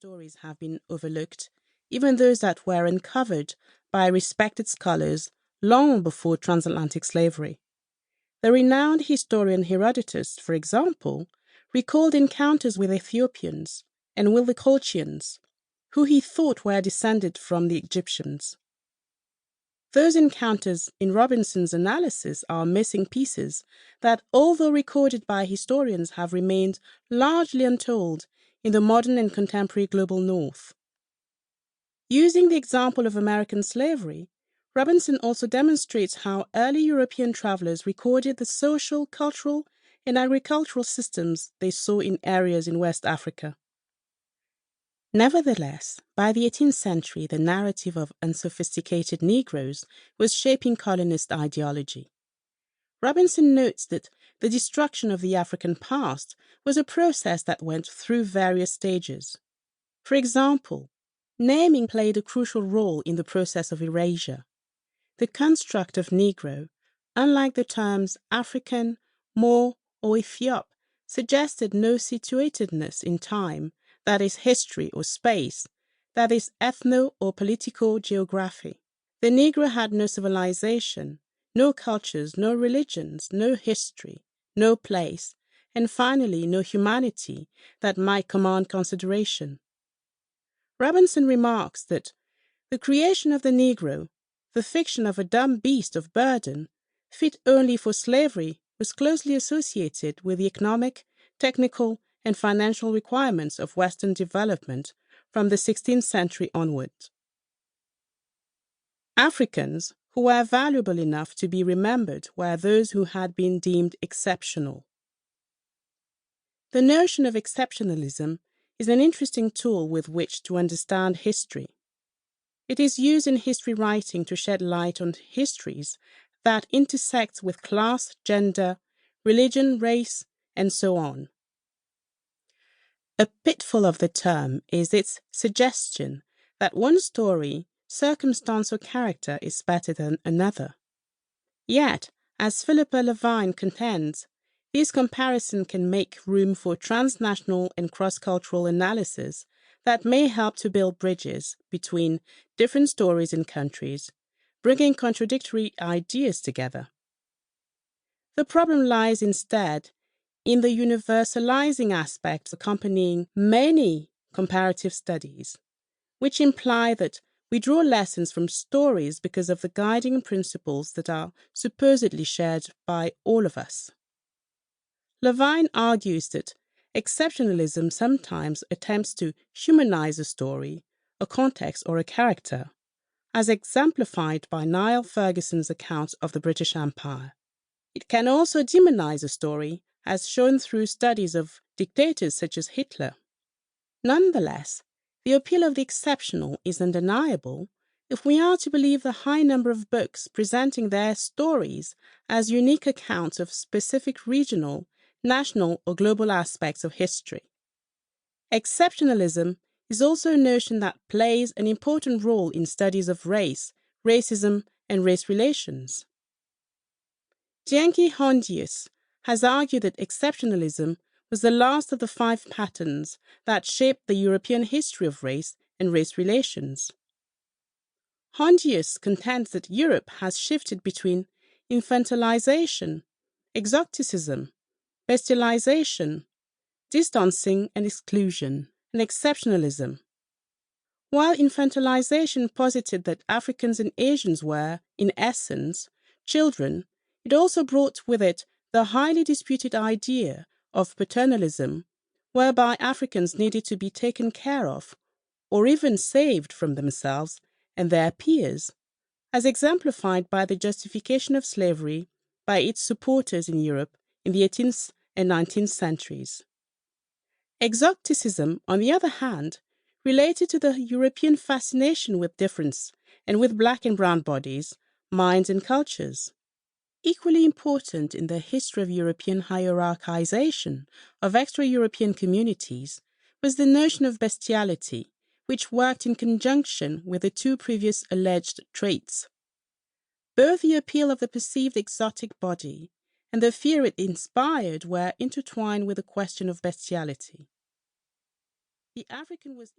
stories have been overlooked, even those that were uncovered by respected scholars long before transatlantic slavery. The renowned historian Herodotus, for example, recalled encounters with Ethiopians and with the Colchians, who he thought were descended from the Egyptians. Those encounters in Robinson's analysis are missing pieces that, although recorded by historians, have remained largely untold in the modern and contemporary global North. Using the example of American slavery, Robinson also demonstrates how early European travelers recorded the social, cultural, and agricultural systems they saw in areas in West Africa. Nevertheless, by the 18th century, the narrative of unsophisticated Negroes was shaping colonist ideology. Robinson notes that the destruction of the African past was a process that went through various stages. For example, naming played a crucial role in the process of erasure. The construct of Negro, unlike the terms African, Moor, or Ethiop, suggested no situatedness in time, that is history or space, that is ethno or political geography. The Negro had no civilization, no cultures, no religions, no history, no place, and finally no humanity that might command consideration. Robinson remarks that the creation of the Negro, the fiction of a dumb beast of burden, fit only for slavery, was closely associated with the economic, technical, and financial requirements of Western development from the 16th century onward. Africans who were valuable enough to be remembered were those who had been deemed exceptional. The notion of exceptionalism is an interesting tool with which to understand history. It is used in history writing to shed light on histories that intersect with class, gender, religion, race, and so on. A pitfall of the term is its suggestion that one story, circumstance, or character is better than another. Yet, as Philippa Levine contends, this comparison can make room for transnational and cross-cultural analysis that may help to build bridges between different stories and countries, bringing contradictory ideas together. The problem lies instead in the universalizing aspects accompanying many comparative studies, which imply that we draw lessons from stories because of the guiding principles that are supposedly shared by all of us. Levine argues that exceptionalism sometimes attempts to humanize a story, a context, or a character, as exemplified by Niall Ferguson's account of the British Empire. It can also demonize a story, as shown through studies of dictators such as Hitler. Nonetheless, the appeal of the exceptional is undeniable if we are to believe the high number of books presenting their stories as unique accounts of specific regional, national, or global aspects of history. Exceptionalism is also a notion that plays an important role in studies of race, racism, and race relations. Dzięki Hondius has argued that exceptionalism was the last of the 5 patterns that shaped the European history of race and race relations. Hondius contends that Europe has shifted between infantilization, exoticism, bestialization, distancing and exclusion, and exceptionalism. While infantilization posited that Africans and Asians were, in essence, children, it also brought with it the highly disputed idea of paternalism, whereby Africans needed to be taken care of, or even saved from themselves and their peers, as exemplified by the justification of slavery by its supporters in Europe in the 18th and 19th centuries. Exoticism, on the other hand, related to the European fascination with difference and with black and brown bodies, minds and cultures. Equally important in the history of European hierarchization of extra-European communities was the notion of bestiality, which worked in conjunction with the 2 previous alleged traits. Both the appeal of the perceived exotic body and the fear it inspired were intertwined with the question of bestiality. The African was